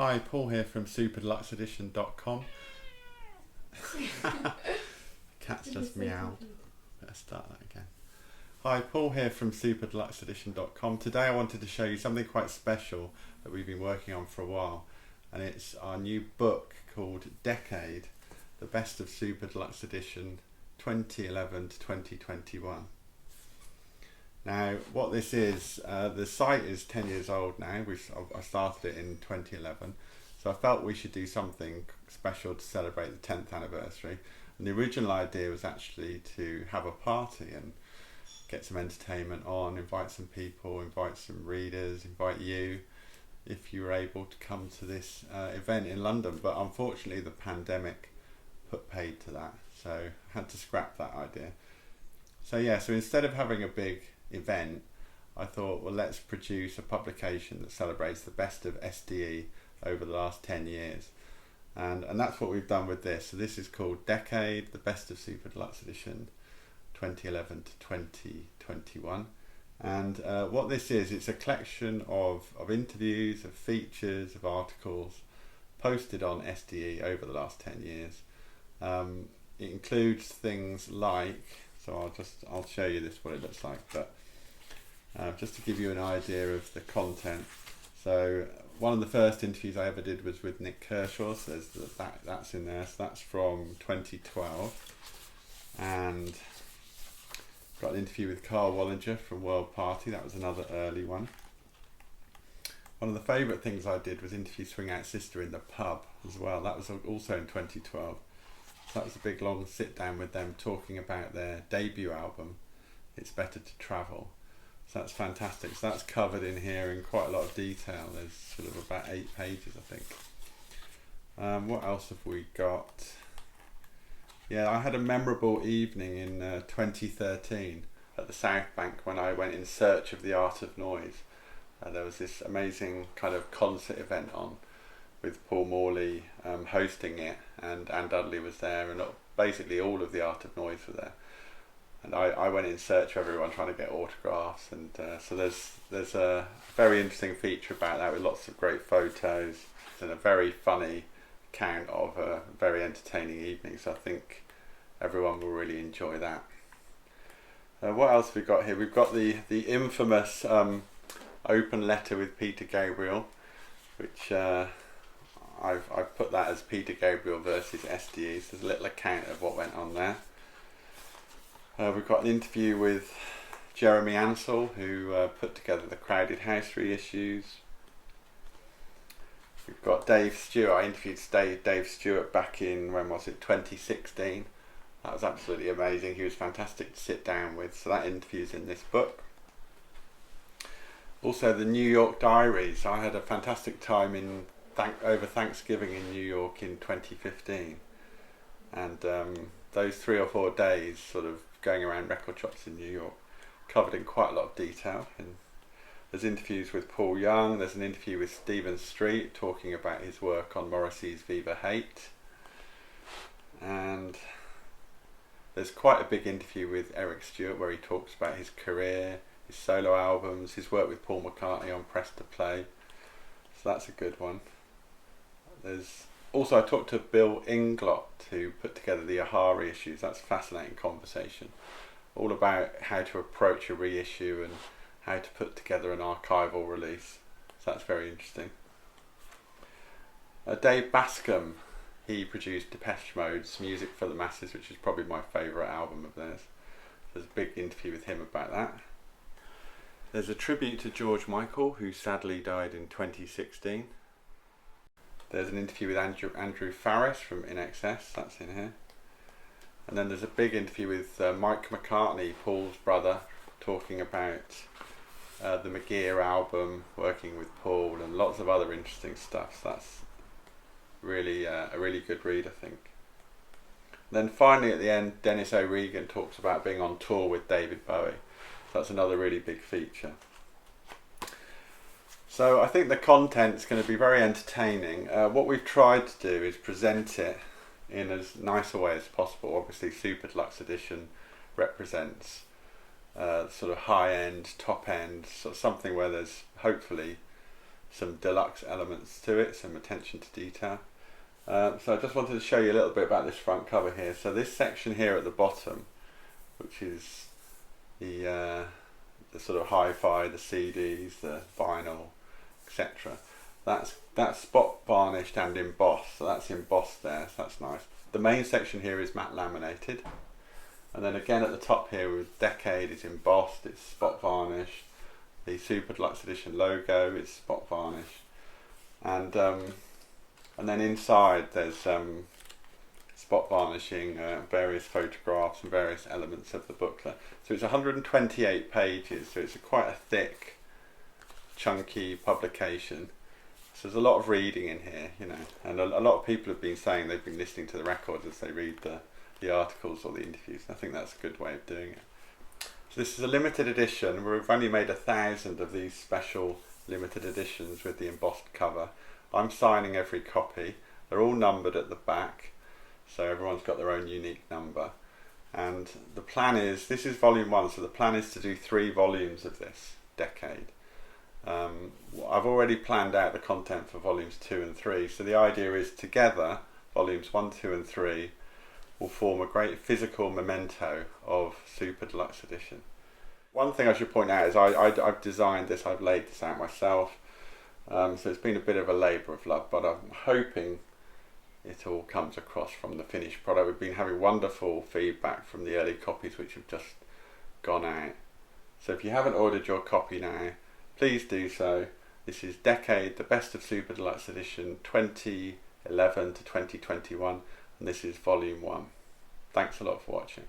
Hi, Paul here from superdeluxeedition.com. Cat's just meowed. Let's start that again. Hi, Paul here from superdeluxeedition.com. Today I wanted to show you something quite special that we've been working on for a while, and it's our new book called Decade, the Best of Super Deluxe Edition 2011 to 2021. Now, what this is, the site is 10 years old now. I started it in 2011, so I felt we should do something special to celebrate the 10th anniversary. And the original idea was actually to have a party and get some entertainment on, invite some people, invite some readers, invite you, if you were able to come to this event in London. But unfortunately the pandemic put paid to that, so I had to scrap that idea. So instead of having a big event, I thought, well, let's produce a publication that celebrates the best of SDE over the last 10 years. And that's what we've done with this. So this is called Decade, the Best of Super Deluxe Edition 2011 to 2021. And what this is, it's a collection of interviews, of features, of articles posted on SDE over the last 10 years. It includes things like, so I'll show you this, what it looks like, but just to give you an idea of the content. So one of the first interviews I ever did was with Nick Kershaw, so that's in there, so that's from 2012. And got an interview with Carl Wallinger from World Party, that was another early one. One of the favourite things I did was interview Swing Out Sister in the pub as well, that was also in 2012. So that was a big long sit down with them talking about their debut album, It's Better to Travel. So that's fantastic. So that's covered in here in quite a lot of detail. There's sort of about 8 pages, I think. What else have we got? Yeah, I had a memorable evening in 2013 at the South Bank when I went in search of the art of noise. There was this amazing kind of concert event on with Paul Morley hosting it, and Anne Dudley was there, and basically all of the art of noise were there. And I went in search of everyone trying to get autographs, and so there's a very interesting feature about that with lots of great photos and a very funny account of a very entertaining evening, so I think everyone will really enjoy that. What else have we got here? We've got the infamous open letter with Peter Gabriel, which I've put that as Peter Gabriel versus SDE, so there's a little account of what went on there. We've got an interview with Jeremy Ansell, who put together the Crowded House reissues. We've got Dave Stewart. I interviewed Dave Stewart back in, when was it, 2016. That was absolutely amazing. He was fantastic to sit down with, so that interview's in this book. Also the New York Diaries. I had a fantastic time over Thanksgiving in New York in 2015, and those 3 or 4 days sort of going around record shops in New York, covered in quite a lot of detail. And there's interviews with Paul Young, there's an interview with Stephen Street talking about his work on Morrissey's Viva Hate, and there's quite a big interview with Eric Stewart where he talks about his career, his solo albums, his work with Paul McCartney on Press to Play, so that's a good one. There's also, I talked to Bill Inglot, who put together the Aha reissues. That's a fascinating conversation, all about how to approach a reissue and how to put together an archival release. So that's very interesting. Dave Bascom, he produced Depeche Mode's Music for the Masses, which is probably my favourite album of theirs. There's a big interview with him about that. There's a tribute to George Michael, who sadly died in 2016. There's an interview with Andrew Farris from In Excess, that's in here. And then there's a big interview with Mike McCartney, Paul's brother, talking about the McGear album, working with Paul, and lots of other interesting stuff. So that's really a really good read, I think. And then finally at the end, Dennis O'Regan talks about being on tour with David Bowie. So that's another really big feature. So I think the content's going to be very entertaining. What we've tried to do is present it in as nice a way as possible. Obviously Super Deluxe Edition represents sort of high end, top end, sort of something where there's hopefully some deluxe elements to it, some attention to detail. So I just wanted to show you a little bit about this front cover here. So this section here at the bottom, which is the sort of hi-fi, the CDs, the vinyl, etc. That's spot varnished and embossed, so that's embossed there, so that's nice. The main section here is matte laminated, and then again at the top here with Decade is embossed, it's spot varnished. The Super Deluxe Edition logo is spot varnished, and then inside there's spot varnishing various photographs and various elements of the booklet. So it's 128 pages, so it's quite a thick, chunky publication. So there's a lot of reading in here, you know, and a lot of people have been saying they've been listening to the records as they read the articles or the interviews. I think that's a good way of doing it. So this is a limited edition. We've only made 1,000 of these special limited editions with the embossed cover. I'm signing every copy. They're all numbered at the back, so everyone's got their own unique number. And the plan is, this is volume 1, so the plan is to do 3 volumes of this Decade. I've already planned out the content for volumes 2 and 3, so the idea is together, volumes 1, 2 and 3 will form a great physical memento of Super Deluxe Edition. One thing I should point out is I've designed this, I've laid this out myself, so it's been a bit of a labour of love, but I'm hoping it all comes across from the finished product. We've been having wonderful feedback from the early copies which have just gone out. So if you haven't ordered your copy now, please do so. This is Decade, the Best of Super Deluxe Edition 2011 to 2021, and this is volume 1. Thanks a lot for watching.